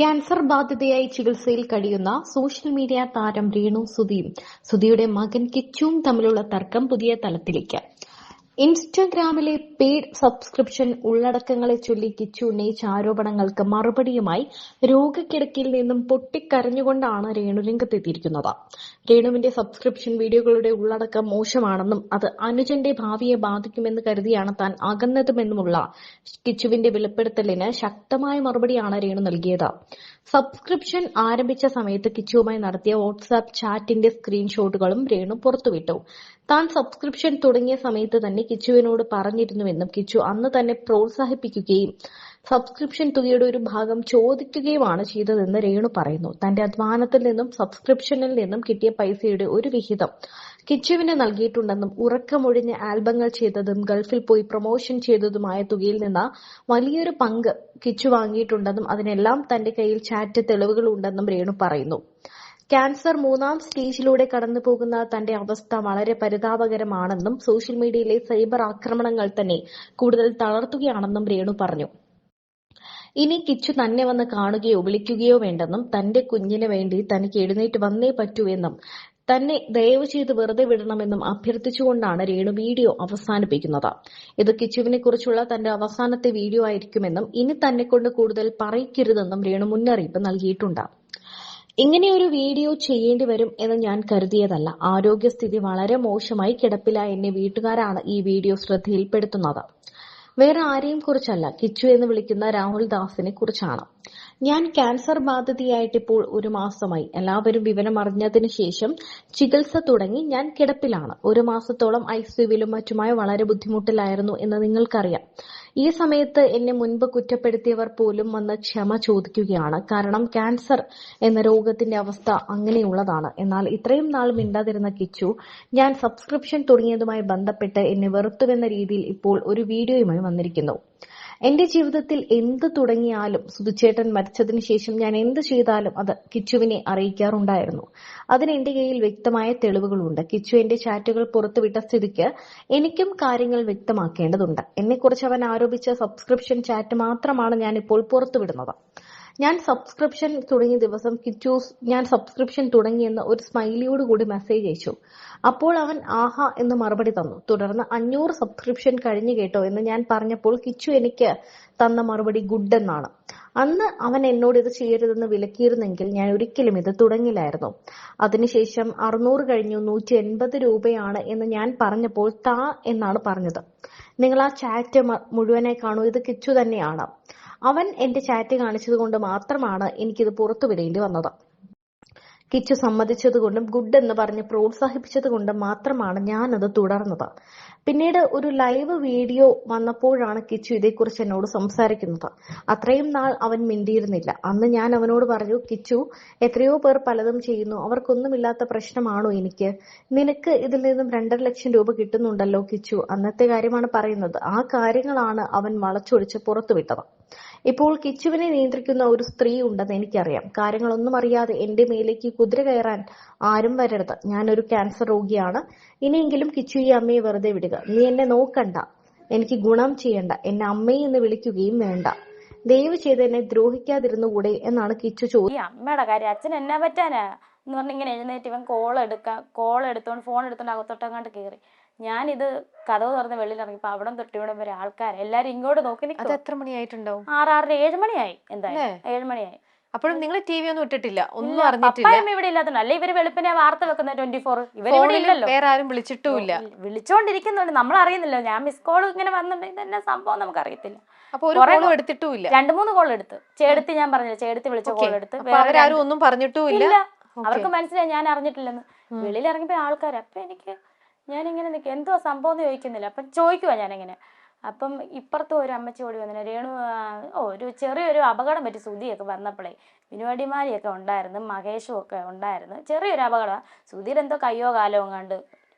Cancer ബാധിതയായി ചികിത്സയിൽ കഴിയുന്ന social media താരം രേണു സുധിയും സുധിയുടെ മകൻ കിച്ചുവും തമ്മിലുള്ള തർക്കം പുതിയ തലത്തിലേക്ക്. ഇൻസ്റ്റഗ്രാമിലെ പെയ്ഡ് സബ്സ്ക്രിപ്ഷൻ ഉള്ളടക്കങ്ങളെ ചൊല്ലി കിച്ചു ഉന്നയിച്ച ആരോപണങ്ങൾക്ക് മറുപടിയുമായി രോഗക്കിടക്കയിൽ നിന്നും പൊട്ടിക്കരഞ്ഞുകൊണ്ടാണ് രേണു രംഗത്തെത്തിയിരിക്കുന്നത്. രേണുവിന്റെ സബ്സ്ക്രിപ്ഷൻ വീഡിയോകളുടെ ഉള്ളടക്കം മോശമാണെന്നും അത് അനുജന്റെ ഭാവിയെ ബാധിക്കുമെന്ന് കരുതിയാണ് താൻ അകന്നതുമെന്നുമുള്ള കിച്ചുവിന്റെ വെളിപ്പെടുത്തലിന് ശക്തമായ മറുപടിയാണ് രേണു നൽകിയത്. സബ്സ്ക്രിപ്ഷൻ ആരംഭിച്ച സമയത്ത് കിച്ചുവുമായി നടത്തിയ വാട്സാപ്പ് ചാറ്റിന്റെ സ്ക്രീൻഷോട്ടുകളും രേണു പുറത്തുവിട്ടു. താൻ സബ്സ്ക്രിപ്ഷൻ തുടങ്ങിയ സമയത്ത് തന്നെ കിച്ചുവിനോട് പറഞ്ഞിരുന്നുവെന്നും കിച്ചു അന്ന് തന്നെ പ്രോത്സാഹിപ്പിക്കുകയും സബ്സ്ക്രിപ്ഷൻ തുകയുടെ ഒരു ഭാഗം ചോദിക്കുകയുമാണ് ചെയ്തതെന്ന് രേണു പറയുന്നു. തന്റെ അധ്വാനത്തിൽ നിന്നും സബ്സ്ക്രിപ്ഷനിൽ നിന്നും കിട്ടിയ പൈസയുടെ ഒരു വിഹിതം കിച്ചുവിന് നൽകിയിട്ടുണ്ടെന്നും ഉറക്കമൊഴിഞ്ഞ് ആൽബങ്ങൾ ചെയ്തതും ഗൾഫിൽ പോയി പ്രൊമോഷൻ ചെയ്തതുമായ തുകയിൽ നിന്ന് വലിയൊരു പങ്ക് കിച്ചു വാങ്ങിയിട്ടുണ്ടെന്നും അതിനെല്ലാം തന്റെ കയ്യിൽ ചാറ്റ് തെളിവുകളുണ്ടെന്നും രേണു പറയുന്നു. ക്യാൻസർ 3ാം സ്റ്റേജിലൂടെ കടന്നുപോകുന്ന തന്റെ അവസ്ഥ വളരെ പരിതാപകരമാണെന്നും സോഷ്യൽ മീഡിയയിലെ സൈബർ ആക്രമണങ്ങൾ തന്നെ കൂടുതൽ തളർത്തുകയാണെന്നും രേണു പറഞ്ഞു. ഇനി കിച്ചു തന്നെ വന്ന് കാണുകയോ വിളിക്കുകയോ വേണ്ടെന്നും തന്റെ കുഞ്ഞിന് വേണ്ടി തനിക്ക് എഴുന്നേറ്റ് വന്നേ പറ്റൂ എന്നും തന്നെ ദയവ് ചെയ്ത് വെറുതെ വിടണമെന്നും അഭ്യർത്ഥിച്ചുകൊണ്ടാണ് രേണു വീഡിയോ അവസാനിപ്പിക്കുന്നത്. ഇത് കിച്ചുവിനെ കുറിച്ചുള്ള തന്റെ അവസാനത്തെ വീഡിയോ ആയിരിക്കുമെന്നും ഇനി തന്നെക്കൊണ്ട് കൂടുതൽ പറയിക്കരുതെന്നും രേണു മുന്നറിയിപ്പ് നൽകിയിട്ടുണ്ട്. ഇങ്ങനെയൊരു വീഡിയോ ചെയ്യേണ്ടി വരും എന്ന് ഞാൻ കരുതിയതല്ല. ആരോഗ്യസ്ഥിതി വളരെ മോശമായി കിടപ്പിലായ എന്നെ വീട്ടുകാരാണ് ഈ വീഡിയോ ശ്രദ്ധയിൽപ്പെടുത്തുന്നത്. വേറെ ആരെയും കുറിച്ചല്ല, കിച്ചു എന്ന് വിളിക്കുന്ന രാഹുൽ ദാസിനെ കുറിച്ചാണ്. ഞാൻ ക്യാൻസർ ബാധിതയായിട്ടിപ്പോൾ 1 മാസമായി. എല്ലാവരും വിവരം അറിഞ്ഞതിന് ശേഷം ചികിത്സ തുടങ്ങി ഞാൻ കിടപ്പിലാണ്. 1 മാസത്തോളം ഐസിയുവിലും മറ്റുമായി വളരെ ബുദ്ധിമുട്ടിലായിരുന്നു എന്ന് നിങ്ങൾക്കറിയാം. ഈ സമയത്ത് എന്നെ മുൻപ് കുറ്റപ്പെടുത്തിയവർ പോലും വന്ന് ക്ഷമ ചോദിക്കുകയാണ്. കാരണം ക്യാൻസർ എന്ന രോഗത്തിന്റെ അവസ്ഥ അങ്ങനെയുള്ളതാണ്. എന്നാൽ ഇത്രയും നാൾ മിണ്ടാതിരുന്ന കിച്ചു ഞാൻ സബ്സ്ക്രിപ്ഷൻ തുടങ്ങിയതുമായി ബന്ധപ്പെട്ട് എന്നെ വെറുത്തുവെന്ന രീതിയിൽ ഇപ്പോൾ ഒരു വീഡിയോയുമായി വന്നിരിക്കുന്നു. എന്റെ ജീവിതത്തിൽ എന്ത് തുടങ്ങിയാലും സുധിച്ചേട്ടൻ മരിച്ചതിന് ശേഷം ഞാൻ എന്ത് ചെയ്താലും അത് കിച്ചുവിനെ അറിയിക്കാറുണ്ടായിരുന്നു. അതിന് എന്റെ കയ്യിൽ വ്യക്തമായ തെളിവുകളുണ്ട്. കിച്ചു എന്റെ ചാറ്റുകൾ പുറത്തുവിട്ട സ്ഥിതിക്ക് എനിക്കും കാര്യങ്ങൾ വ്യക്തമാക്കേണ്ടതുണ്ട്. എന്നെക്കുറിച്ച് അവൻ ആരോപിച്ച സബ്സ്ക്രിപ്ഷൻ ചാറ്റ് മാത്രമാണ് ഞാൻ ഇപ്പോൾ പുറത്തുവിടുന്നത്. ഞാൻ സബ്സ്ക്രിപ്ഷൻ തുടങ്ങിയ ദിവസം കിച്ചു ഞാൻ സബ്സ്ക്രിപ്ഷൻ തുടങ്ങിയെന്ന് ഒരു സ്മൈലിയോട് കൂടി മെസ്സേജ് അയച്ചു. അപ്പോൾ അവൻ ആഹാ എന്ന് മറുപടി തന്നു. തുടർന്ന് 500 സബ്സ്ക്രിപ്ഷൻ കഴിഞ്ഞു കേട്ടോ എന്ന് ഞാൻ പറഞ്ഞപ്പോൾ കിച്ചു എനിക്ക് തന്ന മറുപടി ഗുഡ് എന്നാണ്. അന്ന് അവൻ എന്നോട് ഇത് ചെയ്യരുതെന്ന് വിലക്കിയിരുന്നെങ്കിൽ ഞാൻ ഒരിക്കലും ഇത് തുടങ്ങില്ലായിരുന്നു. അതിനുശേഷം 600 കഴിഞ്ഞു 180 രൂപയാണ് എന്ന് ഞാൻ പറഞ്ഞപ്പോൾ താ എന്നാണ് പറഞ്ഞത്. നിങ്ങൾ ആ ചാറ്റ് മുഴുവനായി കാണൂ, ഇത് കിച്ചു തന്നെയാണ്. അവൻ എന്റെ ചാറ്റ് കാണിച്ചതുകൊണ്ട് മാത്രമാണ് എനിക്കിത് പുറത്തുവിടേണ്ടി വന്നത്. കിച്ചു സമ്മതിച്ചതുകൊണ്ടും ഗുഡ് എന്ന് പറഞ്ഞ് പ്രോത്സാഹിപ്പിച്ചതുകൊണ്ടും മാത്രമാണ് ഞാനത് തുടർന്നത്. പിന്നീട് ഒരു ലൈവ് വീഡിയോ വന്നപ്പോഴാണ് കിച്ചു ഇതേക്കുറിച്ച് എന്നോട് സംസാരിക്കുന്നത്. അത്രയും നാൾ അവൻ മിണ്ടിയിരുന്നില്ല. അന്ന് ഞാൻ അവനോട് പറഞ്ഞു, കിച്ചു, എത്രയോ പേർ പലതും ചെയ്യുന്നു, അവർക്കൊന്നുമില്ലാത്ത പ്രശ്നമാണോ എനിക്ക്? നിനക്ക് ഇതിൽ നിന്നും 2.5 ലക്ഷം രൂപ കിട്ടുന്നുണ്ടല്ലോ കിച്ചു. അന്നത്തെ കാര്യമാണ് പറയുന്നത്. ആ കാര്യങ്ങളാണ് അവൻ വളച്ചൊടിച്ച് പുറത്തുവിട്ടത്. ഇപ്പോൾ കിച്ചുവിനെ നിയന്ത്രിക്കുന്ന ഒരു സ്ത്രീ ഉണ്ടെന്ന് എനിക്കറിയാം. കാര്യങ്ങളൊന്നും അറിയാതെ എന്റെ മേലേക്ക് കുതിര കയറാൻ ആരും വരരുത്. ഞാനൊരു ക്യാൻസർ രോഗിയാണ്. ഇനിയെങ്കിലും കിച്ചു ഈ അമ്മയെ വെറുതെ വിടുക. നീ എന്നെ നോക്കണ്ട, എനിക്ക് ഗുണം ചെയ്യണ്ട, എന്നെ അമ്മയെ എന്ന് വിളിക്കുകയും വേണ്ട. ദയവ് ചെയ്ത് എന്നെ ദ്രോഹിക്കാതിരുന്നുകൂടെ എന്നാണ് കിച്ചു ചോദിച്ചത്. അമ്മയുടെ കാര്യം അച്ഛൻ എന്നാ പറ്റാനാ എന്ന് പറഞ്ഞ ഇങ്ങനെ എഴുന്നേറ്റ് ഇവൻ കോൾ എടുത്തോണ്ട് ഫോൺ എടുത്തോണ്ട് അകത്തോട്ടങ്ങാണ്ട് കയറി. ഞാനിത് കഥവ് തുറന്ന് വെളിയിൽ ഇറങ്ങിയപ്പോ അവിടെ തൊട്ടിവിടെ വരെ ആൾക്കാർ എല്ലാരും ഇങ്ങോട്ട് നോക്കി നിൽക്കും. എത്ര മണിയായിട്ടുണ്ടാവും? 6:30 7 മണിയായി. എന്തായാലും 7 മണിയായി. അപ്പോഴും നിങ്ങൾ TV ഒന്നും ഇട്ടിട്ടില്ല, ഒന്നും അറിഞ്ഞിട്ടില്ല? ഇവിടെ ഇല്ലാത്തതുകൊണ്ട് അല്ലെ ഇവര് വെളുപ്പിനെ വാർത്ത വെക്കുന്ന 24. ഇവര് ഇവിടെ ഇല്ലല്ലോ, വേറെ ആരും വിളിച്ചിട്ടുമില്ല. വിളിച്ചോണ്ടിരിക്കുന്നുണ്ട്, നമ്മൾ അറിയുന്നില്ല. ഞാൻ മിസ് കോൾ ഇങ്ങനെ വന്നിട്ടുണ്ടെങ്കിൽ തന്നെ സംഭവം നമുക്ക് അറിയത്തില്ല. അപ്പൊ ഒരു കോളും എടുത്തിട്ടുമില്ല? 2-3 കോൾ എടുത്ത്. ചേടത്തി ഞാൻ പറഞ്ഞില്ല, ചേടത്തി വിളിച്ച കോൾ എടുത്ത്. അവരാരും ഒന്നും പറഞ്ഞിട്ടുമില്ല. അവർക്ക് മനസ്സിലായി ഞാൻ അറിഞ്ഞിട്ടില്ലെന്ന്. വെളിയിൽ ഇറങ്ങിയപ്പോ ആൾക്കാർ. അപ്പൊ ഞാനിങ്ങനെ നിൽക്കുക, എന്തോ സംഭവം എന്ന് ചോദിക്കുന്നില്ല. അപ്പം ചോദിക്കുവാ ഞാനിങ്ങനെ. അപ്പം ഇപ്പുറത്തും ഒരു അമ്മച്ചി ഓടി വന്നില്ല. രേണു ഒരു ചെറിയൊരു അപകടം പറ്റി. സുധിയൊക്കെ വന്നപ്പോഴേ വിനുവടിമാരിയൊക്കെ ഉണ്ടായിരുന്നു, മഹേഷും ഒക്കെ ഉണ്ടായിരുന്നു. ചെറിയൊരു അപകടമാണ്. സുധീർ എന്തോ കയ്യോ കാലോ കണ്ട്.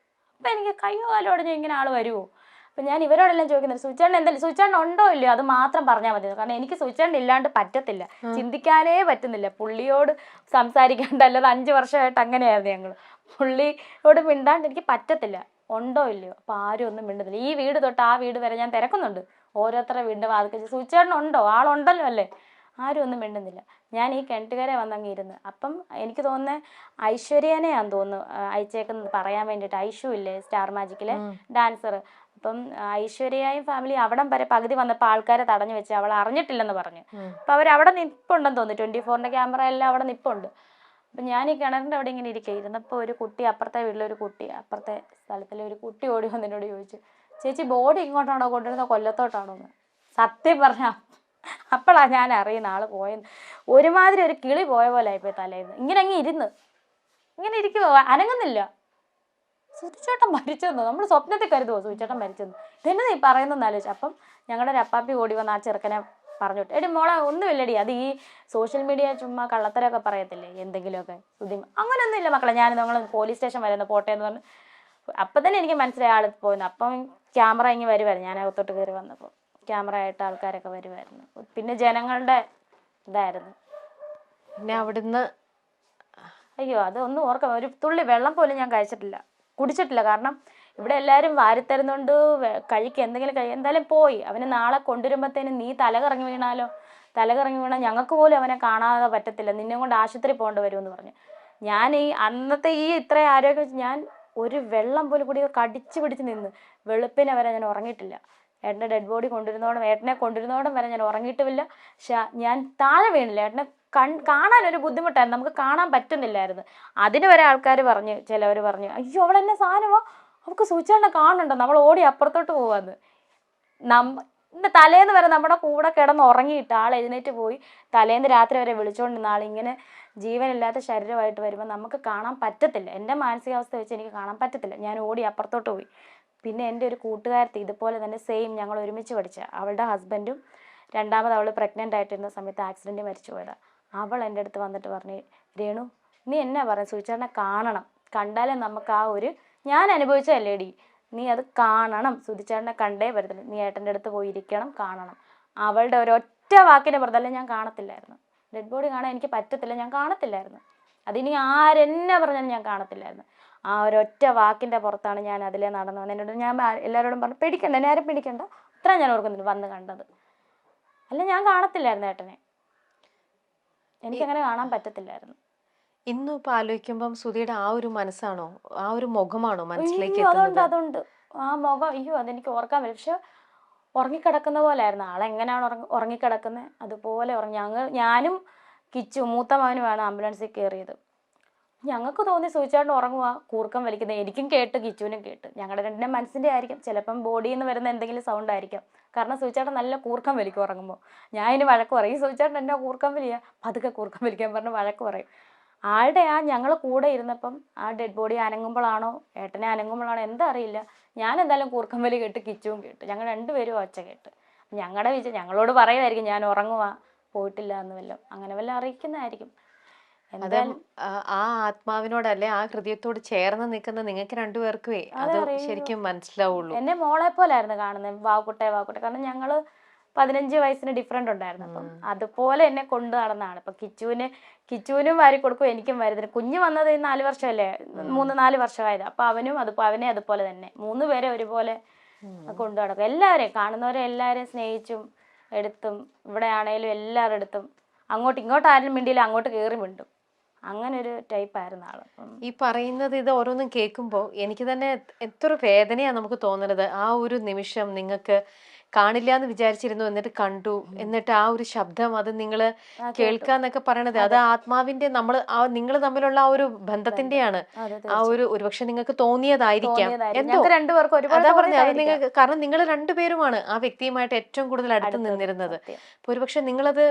അപ്പം എനിക്ക് കയ്യോ കാലോ ഒടിഞ്ഞ് ഇങ്ങനെ ആൾ വരുമോ? അപ്പം ഞാൻ ഇവരോടെല്ലാം ചോദിക്കുന്നത്, സ്വിച്ചേണ്ട എന്തായാലും സ്വിച്ചേണ്ട ഉണ്ടോ ഇല്ലയോ അത് മാത്രം പറഞ്ഞാൽ മതി. കാരണം എനിക്ക് സ്വിച്ചേണ്ട ഇല്ലാണ്ട് പറ്റത്തില്ല, ചിന്തിക്കാനേ പറ്റുന്നില്ല. പുള്ളിയോട് സംസാരിക്കാണ്ട്, അല്ലാതെ 5 വർഷമായിട്ട് അങ്ങനെയായിരുന്നു ഞങ്ങൾ. പുള്ളിയോട് മിണ്ടാണ്ട് എനിക്ക് പറ്റത്തില്ല. ഉണ്ടോ ഇല്ലയോ? അപ്പം ആരും ഒന്നും മിണ്ടുന്നില്ല. ഈ വീട് തൊട്ട് ആ വീട് വരെ ഞാൻ തിരക്കുന്നുണ്ട്. ഓരോരുത്തരുടെ വീടിൻ്റെ വാതിക്കൽ സ്വിച്ചേണ്ട ഉണ്ടോ, ആളുണ്ടല്ലോ അല്ലേ? ആരും ഒന്നും മിണ്ടുന്നില്ല. ഞാൻ ഈ കിണറ്റുകരെ വന്നങ്ങ് ഇരുന്ന്. അപ്പം എനിക്ക് തോന്നുന്നത് ഐശ്വര്യനെയാന്ന് തോന്നുന്നു അയച്ചേക്കുന്നത് പറയാൻ വേണ്ടിയിട്ട്. ഐഷു ഇല്ലേ സ്റ്റാർ മാജിക്കിലെ ഡാൻസർ. അപ്പം ഐശ്വര്യയും ഫാമിലി അവിടം വരെ പകുതി വന്നപ്പോൾ ആൾക്കാരെ തടഞ്ഞു വെച്ച് അവൾ അറിഞ്ഞിട്ടില്ലെന്ന് പറഞ്ഞു. അപ്പം അവരവിടെ നിൽപ്പുണ്ടെന്ന് തോന്നുന്നു. 24-ന്റെ ക്യാമറ എല്ലാം അവിടെ നിൽപ്പുണ്ട്. അപ്പം ഞാൻ ഈ കിണറിൻ്റെ അവിടെ ഇങ്ങനെ ഇരിക്കുക. ഇരുന്നപ്പോൾ ഒരു കുട്ടി, അപ്പുറത്തെ വീട്ടിലൊരു കുട്ടി, അപ്പുറത്തെ സ്ഥലത്തിലെ ഒരു കുട്ടി ഓടി വന്നതിനോട് ചോദിച്ചു, ചേച്ചി ബോഡി ഇങ്ങോട്ടാണോ കൊണ്ടുവരുന്നത് കൊല്ലത്തോട്ടാണോ എന്ന്. സത്യം പറഞ്ഞാൽ അപ്പോഴാണ് ഞാൻ അറിയുന്ന ആൾ പോയെന്ന്. ഒരുമാതിരി ഒരു കിളി പോയ പോലെ ആയിപ്പോയി തലേന്ന്. ഇങ്ങനെ അങ്ങ് ഇരുന്ന് ഇങ്ങനെ ഇരിക്കുമോ, അനങ്ങുന്നില്ല. സുധിച്ചേട്ടൻ മരിച്ചെന്നോ, നമ്മൾ സ്വപ്നത്തിൽ കരുതുമോ സുധിച്ചേട്ടൻ മരിച്ചെന്ന്? ഇതെന്നെ നീ പറയുന്നതെന്ന് ആലോചിച്ചു. അപ്പം ഞങ്ങളുടെ ഒരു അപ്പാപ്പി ഓടി വന്ന് ആ ചെറുക്കനെ പറഞ്ഞിട്ട്, എടി മോളെ ഒന്നുമില്ലടി, അത് ഈ സോഷ്യൽ മീഡിയ ചുമ്മാ കള്ളത്തരമൊക്കെ പറയത്തില്ലേ എന്തെങ്കിലുമൊക്കെ. സുധി അങ്ങനെയൊന്നും ഇല്ല മക്കളെ, ഞാൻ നിങ്ങൾ പോലീസ് സ്റ്റേഷൻ വരുന്നു പോട്ടെ എന്ന് പറഞ്ഞു. അപ്പം തന്നെ എനിക്ക് മനസ്സിലായി ആൾ പോയിരുന്നു. അപ്പം ക്യാമറ ഇങ്ങ് വരുമായിരുന്നു. ഞാൻ അകത്തോട്ട് കയറി വന്നപ്പോൾ ക്യാമറ ആയിട്ട് ആൾക്കാരൊക്കെ വരുമായിരുന്നു. പിന്നെ ജനങ്ങളുടെ ഇതായിരുന്നു. പിന്നെ അവിടുന്ന് അയ്യോ അതൊന്നും ഓർക്കാം. ഒരു തുള്ളി വെള്ളം പോലും ഞാൻ കഴിച്ചിട്ടില്ല, കുടിച്ചിട്ടില്ല. കാരണം ഇവിടെ എല്ലാവരും വാരിത്തരുന്നുണ്ട്, എന്തെങ്കിലും എന്തായാലും പോയി. അവന് നാളെ കൊണ്ടുവരുമ്പോഴത്തേനും നീ തലകറങ്ങി വീണാലോ, തലകറങ്ങി വീണാൽ ഞങ്ങൾക്ക് പോലും അവനെ കാണാതെ പറ്റത്തില്ല, നിന്നെ കൊണ്ട് ആശുപത്രി പോകേണ്ടി വരുമെന്ന് പറഞ്ഞു. ഞാൻ ഈ അന്നത്തെ ഈ ഇത്രയും ആരോഗ്യം ഞാൻ ഒരു വെള്ളം പോലും കൂടി കടിച്ചു പിടിച്ച് നിന്ന് വെളുപ്പിനെ വരെ ഞാൻ ഉറങ്ങിയിട്ടില്ല. ഏട്ടൻ്റെ ഡെഡ് ബോഡി ഏട്ടനെ കൊണ്ടുവരുന്നോടം വരെ ഞാൻ ഉറങ്ങിയിട്ടുമില്ല. പക്ഷെ ഞാൻ താഴെ വീണില്ല. ഏട്ടനെ കാണാനൊരു ബുദ്ധിമുട്ടായിരുന്നു, നമുക്ക് കാണാൻ പറ്റുന്നില്ലായിരുന്നു. അതിന് വരെ ആൾക്കാർ പറഞ്ഞു, ചിലവർ പറഞ്ഞു, അയ്യോ അവളെന്നെ സാധനമോ, അവൾക്ക് സൂചിച്ചാണ്ട കാണുന്നുണ്ടോ, നമ്മൾ ഓടി അപ്പുറത്തോട്ട് പോവാന്ന്. തലേന്ന് വരെ നമ്മുടെ കൂടെ കിടന്ന് ഉറങ്ങിയിട്ട് ആൾ എഴുന്നേറ്റ് പോയി തലേന്ന് രാത്രി വരെ വിളിച്ചുകൊണ്ടിരുന്ന ആളിങ്ങനെ ജീവനില്ലാത്ത ശരീരമായിട്ട് വരുമ്പോൾ നമുക്ക് കാണാൻ പറ്റത്തില്ല. എൻ്റെ മാനസികാവസ്ഥ വെച്ച് എനിക്ക് കാണാൻ പറ്റത്തില്ല. ഞാൻ ഓടി അപ്പുറത്തോട്ട് പോയി. പിന്നെ എൻ്റെ ഒരു കൂട്ടുകാരത്തി ഇതുപോലെ തന്നെ സെയിം, ഞങ്ങൾ ഒരുമിച്ച് പഠിച്ച അവളുടെ ഹസ്ബൻഡും രണ്ടാമത് അവൾ പ്രഗ്നൻ്റ് ആയിട്ടിരുന്ന സമയത്ത് ആക്സിഡൻറ്റ് മരിച്ചു പോയതാണ്. അവൾ എൻ്റെ അടുത്ത് വന്നിട്ട് പറഞ്ഞു, രേണു നീ എന്നാ പറയുക, സുചേട്ടനെ കാണണം, കണ്ടാലേ നമുക്ക് ആ ഒരു ഞാൻ അനുഭവിച്ചതല്ലേടി, നീ അത് കാണണം, സുധിച്ചേട്ടനെ കണ്ടേ പറ്റത്തില്ല, നീ ഏട്ടൻ്റെ അടുത്ത് പോയിരിക്കണം, കാണണം. അവളുടെ ഒരൊറ്റ വാക്കിൻ്റെ പുറത്തല്ല ഞാൻ കാണത്തില്ലായിരുന്നു. ഡെഡ് ബോഡി കാണാൻ എനിക്ക് പറ്റത്തില്ല, ഞാൻ കാണത്തില്ലായിരുന്നു. അതിനി ആരെന്നെ പറഞ്ഞാലും ഞാൻ കാണത്തില്ലായിരുന്നു. ആ ഒരൊറ്റ വാക്കിൻ്റെ പുറത്താണ് ഞാൻ അതിലെ നടന്നു വന്നത്. എന്നോട് ഞാൻ എല്ലാവരോടും പറഞ്ഞു, പേടിക്കണ്ട, എന്നെ ആരും പേടിക്കണ്ട, അത്ര ഞാൻ ഓർക്കുന്നില്ല വന്ന് കണ്ടത്. അല്ല ഞാൻ കാണത്തില്ലായിരുന്നു ഏട്ടനെ, എനിക്കങ്ങനെ കാണാൻ പറ്റത്തില്ലായിരുന്നു. ഇന്നും ഇപ്പൊ ആലോചിക്കുമ്പം സുധിയുടെ ആ ഒരു മനസ്സാണോ, ആ ഒരു മുഖമാണോ മനസ്സിലേക്ക് അയ്യോ അതുണ്ട്, എത്തുന്നത്? അതുണ്ട് ആ മുഖം. അയ്യോ അതെനിക്ക് ഓർക്കാൻ പറ്റും. പക്ഷെ ഉറങ്ങിക്കിടക്കുന്ന പോലെ ആയിരുന്നു. ആളെങ്ങനെയാണ് ഉറങ്ങിക്കിടക്കുന്നത് അതുപോലെ ഉറങ്ങി. ഞാനും കിച്ചു മൂത്ത മകനുമാണ് ആംബുലൻസിൽ കയറിയത്. ഞങ്ങൾക്ക് തോന്നി സൂചിച്ചാണ്ട് ഉറങ്ങുക, കൂർക്കം വലിക്കുന്നത്. എനിക്കും കേട്ട് കിച്ചുവിനും കേട്ട്. ഞങ്ങളുടെ രണ്ടിൻ്റെ മനസ്സിൻ്റെ ആയിരിക്കും, ചിലപ്പം ബോഡിയിൽ നിന്ന് വരുന്ന എന്തെങ്കിലും സൗണ്ട് ആയിരിക്കാം. കാരണം സൂചിച്ചാട്ടൻ നല്ല കൂർക്കം വലിക്കും ഉറങ്ങുമ്പോൾ. ഞാൻ ഇതിന് വഴക്ക് പറയും, ഈ സൂചിച്ചാട്ടൻ എന്നാ കൂർക്കം വലിയ, പതുക്കെ കൂർക്കം വലിക്കാൻ പറഞ്ഞ് വഴക്ക് പറയും. ആളുടെ ഞങ്ങൾ കൂടെ ഇരുന്നപ്പം ആ ഡെഡ് ബോഡി അനങ്ങുമ്പോഴാണോ ഏട്ടനെ അനങ്ങുമ്പോഴാണോ എന്താ അറിയില്ല, ഞാൻ എന്തായാലും കൂർക്കം വലി കേട്ട് കിച്ചുവും കേട്ട്. ഞങ്ങൾ രണ്ടുപേരും ഒച്ച കേട്ട്. ഞങ്ങളോട് പറയുമായിരിക്കും ഞാൻ ഉറങ്ങുക, പോയിട്ടില്ല എന്ന് വല്ലതും, അങ്ങനെ വല്ലതും അറിയിക്കുന്നതായിരിക്കും. അത് ആ ആത്മാവിനോടല്ലേ, ആ ഹൃദയത്തോട് ചേർന്ന് നിൽക്കുന്ന നിങ്ങൾക്ക് രണ്ടുപേർക്കുവേ അത് ശരിക്കും മനസ്സിലാവുള്ളൂ. എന്നെ മോളെ പോലായിരുന്നു കാണുന്നത്, വാക്കുട്ടെ. കാരണം ഞങ്ങള് 15 വയസ്സിന് ഡിഫറൻറ്റ് ഉണ്ടായിരുന്നു. അപ്പം അതുപോലെ എന്നെ കൊണ്ടു നടന്നാണ്. ഇപ്പൊ കിച്ചുവിനും വാരി കൊടുക്കും, എനിക്കും വരുന്നത്. കുഞ്ഞ് വന്നത് 4 വർഷമല്ലേ, 3-4 വർഷമായത്. അപ്പൊ അവനെ അതുപോലെ തന്നെ 3 പേരെ ഒരുപോലെ കൊണ്ടു നടക്കും. എല്ലാവരെയും കാണുന്നവരെ എല്ലാവരെയും സ്നേഹിച്ചും എടുത്തും, ഇവിടെ ആണേലും എല്ലാവരുടെ അടുത്തും ഇങ്ങോട്ട് ആരും മിണ്ടിയില്ല, അങ്ങോട്ട് കയറി മിണ്ടും. അങ്ങനെ ഒരു ടൈപ്പായിരുന്നു ആള്. ഈ പറയുന്നത് ഇത് ഓരോന്നും കേൾക്കുമ്പോൾ എനിക്ക് തന്നെ എത്ര വേദനയാണ് നമുക്ക് തോന്നുന്നത്. ആ ഒരു നിമിഷം നിങ്ങൾക്ക് കാണില്ല എന്ന് വിചാരിച്ചിരുന്നു, എന്നിട്ട് കണ്ടു, എന്നിട്ട് ആ ഒരു ശബ്ദം അത് നിങ്ങള് കേൾക്കാന്നൊക്കെ പറയണത് അത് ആത്മാവിന്റെ നിങ്ങൾ തമ്മിലുള്ള ആ ഒരു ബന്ധത്തിന്റെയാണ്. ആ ഒരുപക്ഷെ നിങ്ങൾക്ക് തോന്നിയതായിരിക്കാം എന്തോ, അതാ പറഞ്ഞത്. അത് നിങ്ങൾക്ക്, കാരണം നിങ്ങൾ രണ്ടുപേരുമാണ് ആ വ്യക്തിയുമായിട്ട് ഏറ്റവും കൂടുതൽ അടുത്ത് നിന്നിരുന്നത്. അപ്പൊ ഒരുപക്ഷെ നിങ്ങളത്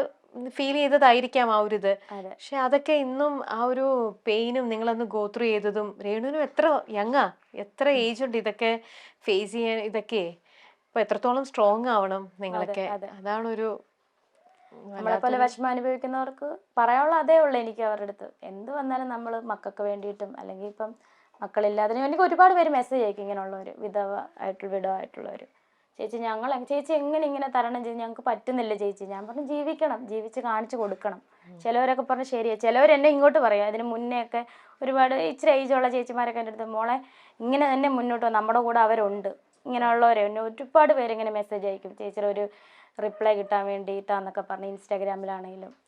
ഫീൽ ചെയ്തതായിരിക്കാം ആ ഒരു ഇത്. പക്ഷെ അതൊക്കെ ഇന്നും ആ ഒരു പെയിനും നിങ്ങളന്ന് ഗോത്രൂ ചെയ്തതും, രേണുവിനും എത്ര യങ്ങാ, എത്ര ഏജ് ഉണ്ട് ഇതൊക്കെ ഫേസ് ചെയ്യാൻ. ഇതൊക്കെ അപ്പൊ എത്രത്തോളം സ്ട്രോങ് ആവണം നിങ്ങളൊക്കെ. അതാണൊരു നമ്മളെ പോലെ വിഷമം അനുഭവിക്കുന്നവർക്ക് പറയാനുള്ള അതേ ഉള്ളൂ എനിക്ക് അവരുടെ അടുത്ത്. എന്ത് വന്നാലും നമ്മൾ മക്കൾക്ക് വേണ്ടിയിട്ടും, അല്ലെങ്കിൽ ഇപ്പം മക്കളില്ലാതെ എനിക്ക് ഒരുപാട് പേര് മെസ്സേജ് അയക്കും, ഇങ്ങനെയുള്ളവർ, വിധവായിട്ടുള്ളവർ. ചേച്ചി എങ്ങനെ ഇങ്ങനെ തരണം ചെയ്ത്, ഞങ്ങൾക്ക് പറ്റുന്നില്ല ചേച്ചി. ഞാൻ പറഞ്ഞു ജീവിക്കണം, ജീവിച്ച് കാണിച്ചു കൊടുക്കണം. ചിലവരൊക്കെ പറഞ്ഞു ശരിയാ. ചിലവരെന്നെ ഇങ്ങോട്ട് പറയും, അതിന് മുന്നേ ഒക്കെ ഒരുപാട് ഇച്ചിരി ഏജുള്ള ചേച്ചിമാരൊക്കെ എൻ്റെ അടുത്ത്, മോളെ ഇങ്ങനെ തന്നെ മുന്നോട്ട് നമ്മുടെ കൂടെ അവരുണ്ട്, ഇങ്ങനെയുള്ളവരെ ഒരുപാട് പേര് ഇങ്ങനെ മെസ്സേജ് അയക്കും. ചേച്ചിയുടെ ഒരു റിപ്ലൈ കിട്ടാൻ വേണ്ടിയിട്ടാന്നൊക്കെ പറഞ്ഞ് ഇൻസ്റ്റാഗ്രാമിലാണെങ്കിലും